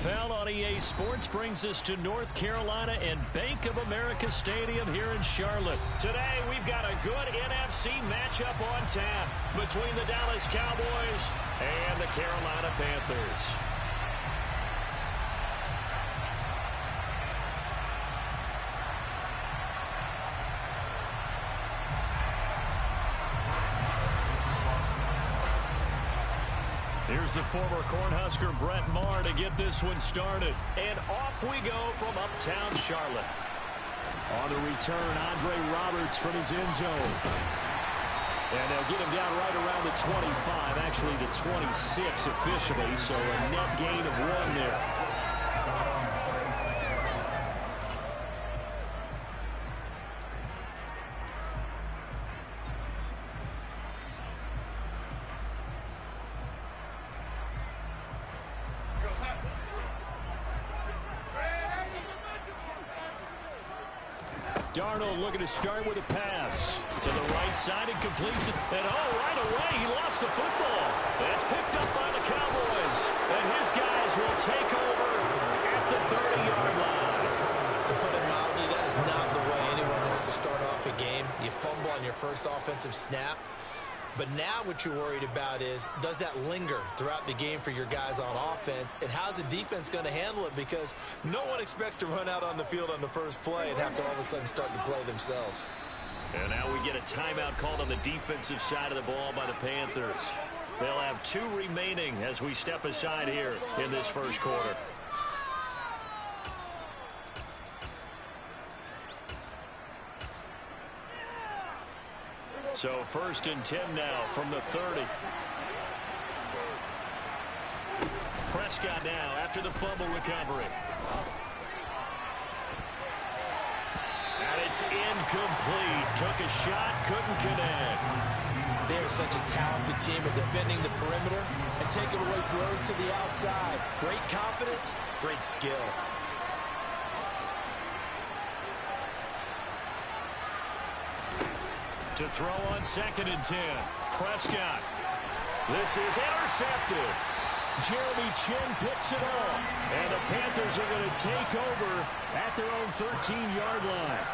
NFL on EA Sports brings us to North Carolina and Bank of America Stadium here in Charlotte. Today, we've got a good NFC matchup on tap between the Dallas Cowboys and the Carolina Panthers. Here's the former Cornhusker Brett Maher to get this one started. And off we go from uptown Charlotte. On the return, Andre Roberts from his end zone. And they'll get him down right around the 25, actually the 26 officially, so a net gain of 1 there. Darnold looking to start with a pass. To the right side and completes it. And right away he lost the football. It's picked up by the Cowboys. And his guys will take over at the 30-yard line. To put it mildly, that is not the way anyone wants to start off a game. You fumble on your first offensive snap. But now what you're worried about is, does that linger throughout the game for your guys on offense? And how's the defense going to handle it? Because no one expects to run out on the field on the first play and have to all of a sudden start to play themselves. And now we get a timeout called on the defensive side of the ball by the Panthers. They'll have 2 remaining as we step aside here in this first quarter. So 1st and 10 now from the 30. Prescott now after the fumble recovery. And it's incomplete. Took a shot, couldn't connect. They're such a talented team at defending the perimeter and taking away throws to the outside. Great confidence, great skill. To throw on 2nd and 10. Prescott. This is intercepted. Jeremy Chin picks it off. And the Panthers are going to take over at their own 13-yard line.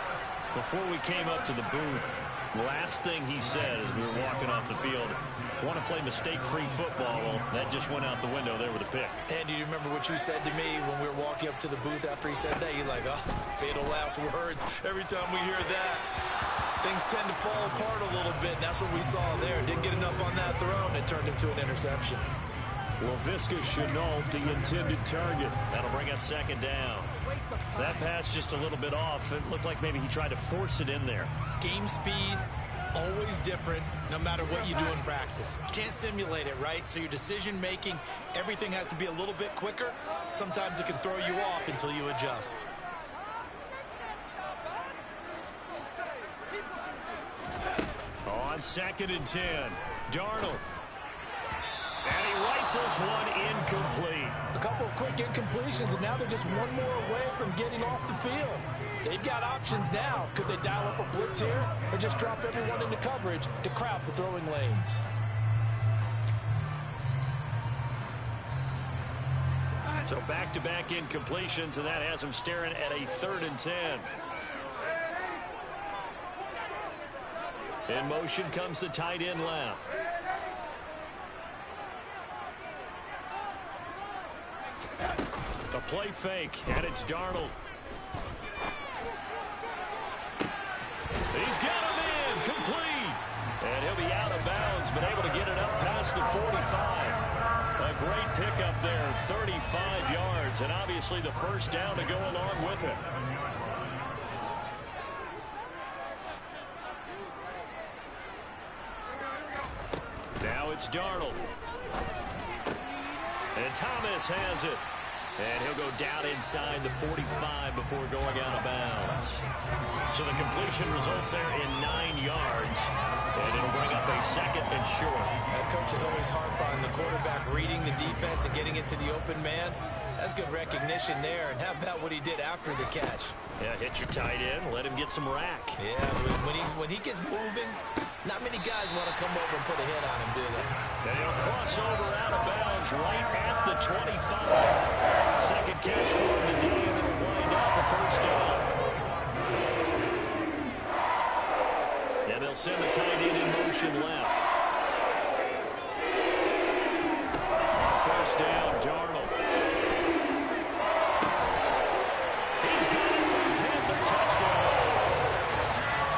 Before we came up to the booth, last thing he said as we were walking off the field, want to play mistake-free football. Well, that just went out the window there with a pick. And do you remember what you said to me when we were walking up to the booth after he said that? You're like, oh, fatal last words. Every time we hear that, things tend to fall apart a little bit. And that's what we saw there. Didn't get enough on that throw, and it turned into an interception. Laviska Shenault, the intended target. That'll bring up 2nd down. That pass just a little bit off. It looked like maybe he tried to force it in there. Game speed, always different, no matter what you do in practice. You can't simulate it, right? So your decision-making, everything has to be a little bit quicker. Sometimes it can throw you off until you adjust. On 2nd and 10, Darnold. And he rifles one incomplete. A couple of quick incompletions, and now they're just one more away from getting off the field. They've got options now. Could they dial up a blitz here or just drop everyone into coverage to crowd the throwing lanes? So back-to-back incompletions, and that has them staring at a 3rd and 10. In motion comes the tight end left. A play fake, and it's Darnold. He's got him in, complete. And he'll be out of bounds, but able to get it up past the 45. A great pickup there, 35 yards, and obviously the 1st down to go along with it. Now it's Darnold. And Thomas has it. And he'll go down inside the 45 before going out of bounds. So the completion results there in 9 yards. And it'll bring up a 2nd and short. Coaches always harp on the quarterback reading the defense and getting it to the open man. That's good recognition there. And how about what he did after the catch? Yeah, hit your tight end, let him get some rack. Yeah, when he gets moving, Not many guys want to come over and put a hit on him, do they? And he'll cross over out of bounds right at the 25. Second catch for him today, and it'll wind up a first down. And they'll send the tight end in motion left. On first down, Darnold. He's got it for a Panther touchdown.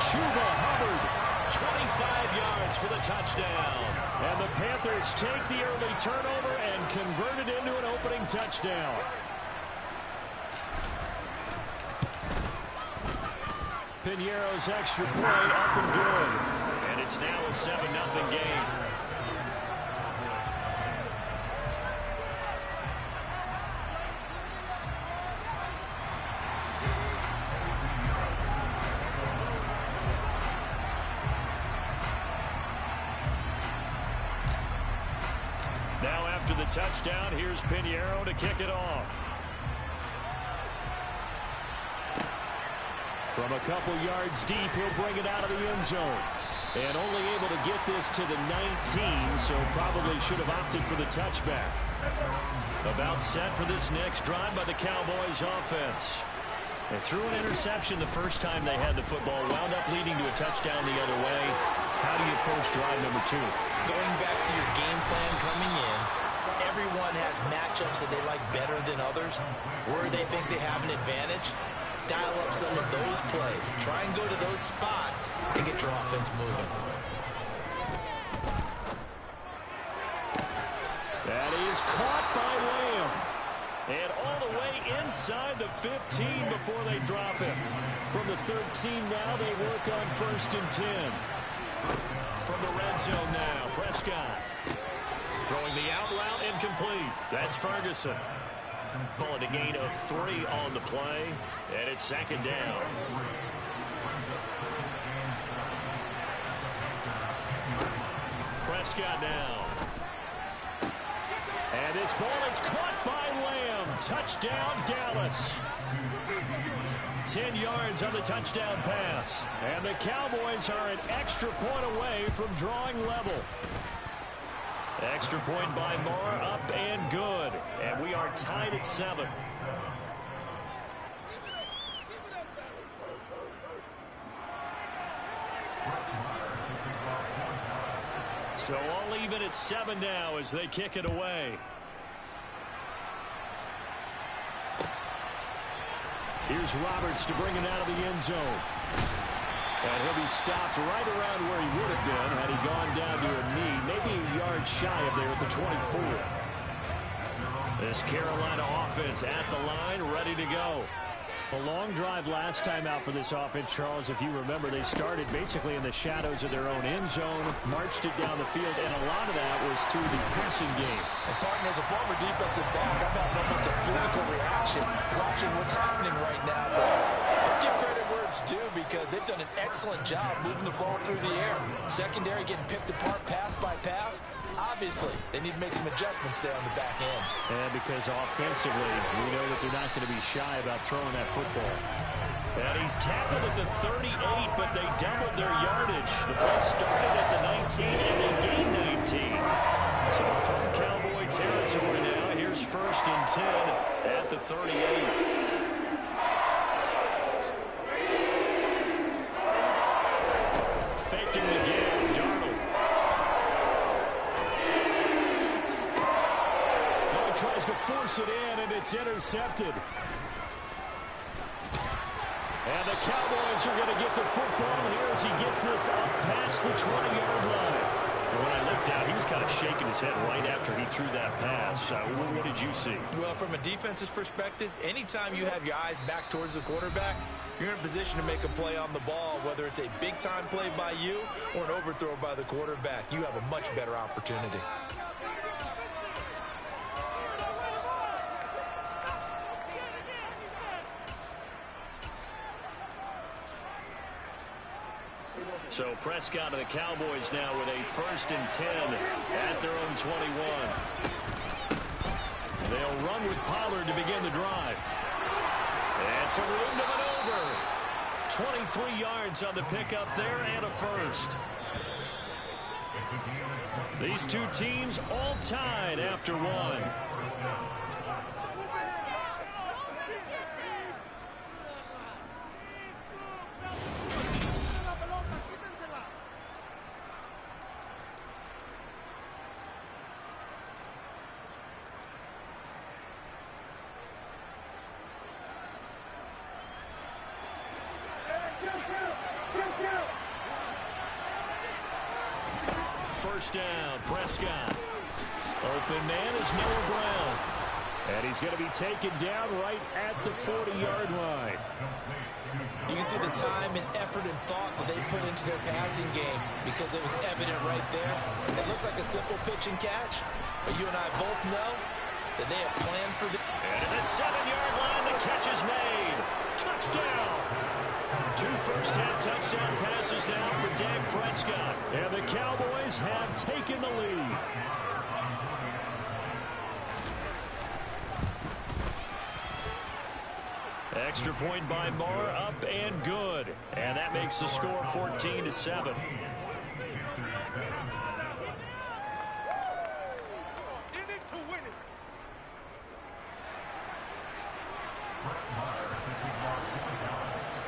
Chuba Hubbard, 25 yards for the touchdown. And the Panthers take the early turnover and convert it into an opening touchdown. Piñeiro's extra point up and good. And it's now a 7-0 game. Now after the touchdown, here's Piñeiro to kick it off. From a couple yards deep, he'll bring it out of the end zone. And only able to get this to the 19, so probably should have opted for the touchback. About set for this next drive by the Cowboys offense. They threw an interception the first time they had the football, wound up leading to a touchdown the other way. How do you approach drive number 2? Going back to your game plan coming in, everyone has matchups that they like better than others. Where they think they have an advantage, dial up some of those plays. Try and go to those spots and get your offense moving. That is caught by Lamb. And all the way inside the 15 before they drop him. From the 13 now, they work on 1st and 10. From the red zone now, Prescott. Throwing the out route incomplete. That's Ferguson. Calling a gain of 3 on the play. And it's 2nd down. Prescott now. And this ball is caught by Lamb. Touchdown, Dallas. 10 yards on the touchdown pass. And the Cowboys are an extra point away from drawing level. Extra point by Moore, up and good. And we are tied at 7. So all even at 7 now as they kick it away. Here's Roberts to bring it out of the end zone. And he'll be stopped right around where he would have been had he gone down to a knee, maybe a yard shy of there at the 24. This Carolina offense at the line, ready to go. A long drive last time out for this offense, Charles. If you remember, they started basically in the shadows of their own end zone, marched it down the field, and a lot of that was through the passing game. And partner, as a former defensive back, I've had much a physical reaction watching what's happening right now. But let's give credit where it's due, because they've done an excellent job moving the ball through the air. Secondary getting picked apart pass by pass. Obviously, they need to make some adjustments there on the back end. And because offensively, we know that they're not going to be shy about throwing that football. And he's tackled at the 38, but they doubled their yardage. The play started at the 19, and they gained 19. So from Cowboy territory now, here's 1st and 10 at the 38. Faking the give, Darnold. Tries to force it in, and it's intercepted. And the Cowboys are going to get the football here as he gets this up past the 20-yard line. And when I looked out, he was kind of shaking his head right after he threw that pass. What did you see? Well, from a defense's perspective, anytime you have your eyes back towards the quarterback, you're in a position to make a play on the ball, whether it's a big-time play by you or an overthrow by the quarterback. You have a much better opportunity. So Prescott and the Cowboys now with a 1st and 10 at their own 21. They'll run with Pollard to begin the drive. And some room to maneuver. 23 yards on the pickup there and a first. These two teams all tied after one. First down, Prescott. Open man is Noah Brown. And he's going to be taken down right at the 40-yard line. You can see the time and effort and thought that they put into their passing game because it was evident right there. It looks like a simple pitch and catch, but you and I both know that they have planned for the... And at the 7-yard line, the catch is made. Touchdown. 2 first-half touchdown passes now for Dak Prescott. And the Cowboys have taken the lead. Extra point by Marr, up and good. And that makes the score 14-7.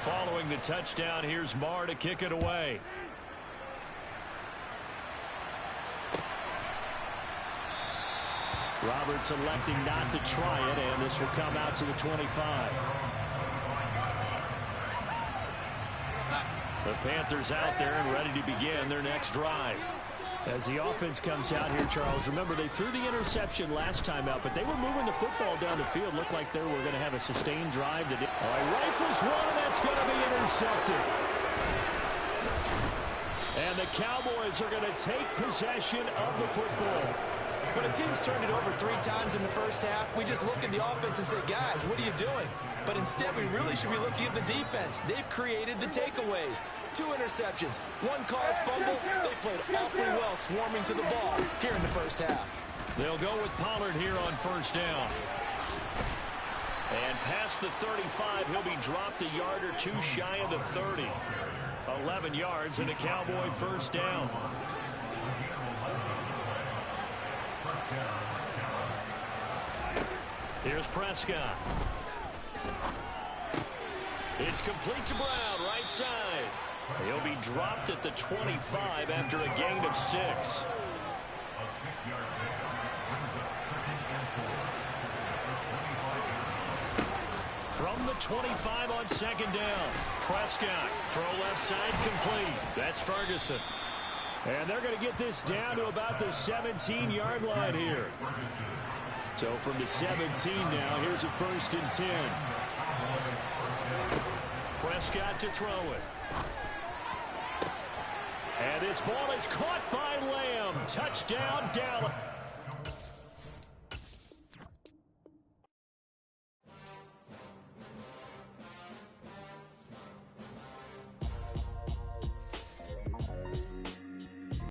Following the touchdown, here's Marr to kick it away. Roberts electing not to try it, and this will come out to the 25. The Panthers out there and ready to begin their next drive. As the offense comes out here, Charles, remember they threw the interception last time out, but they were moving the football down the field. Looked like they were going to have a sustained drive. Rifles one, that's going to be intercepted. And the Cowboys are going to take possession of the football. When a team's turned it over 3 times in the first half, we just look at the offense and say, guys, what are you doing? But instead, we really should be looking at the defense. They've created the takeaways. 2 interceptions, 1 caused fumble. They played awfully well swarming to the ball here in the first half. They'll go with Pollard here on first down. And past the 35, he'll be dropped a yard or 2 shy of the 30. 11 yards and a Cowboy first down. Here's Prescott. It's complete to Brown, right side. He'll be dropped at the 25 after a gain of 6. From the 25 on second down. Prescott, throw left side complete. That's Ferguson. And they're going to get this down to about the 17-yard line here. So from the 17 now, here's a 1st and 10. Prescott to throw it. And this ball is caught by Lamb. Touchdown, Dallas.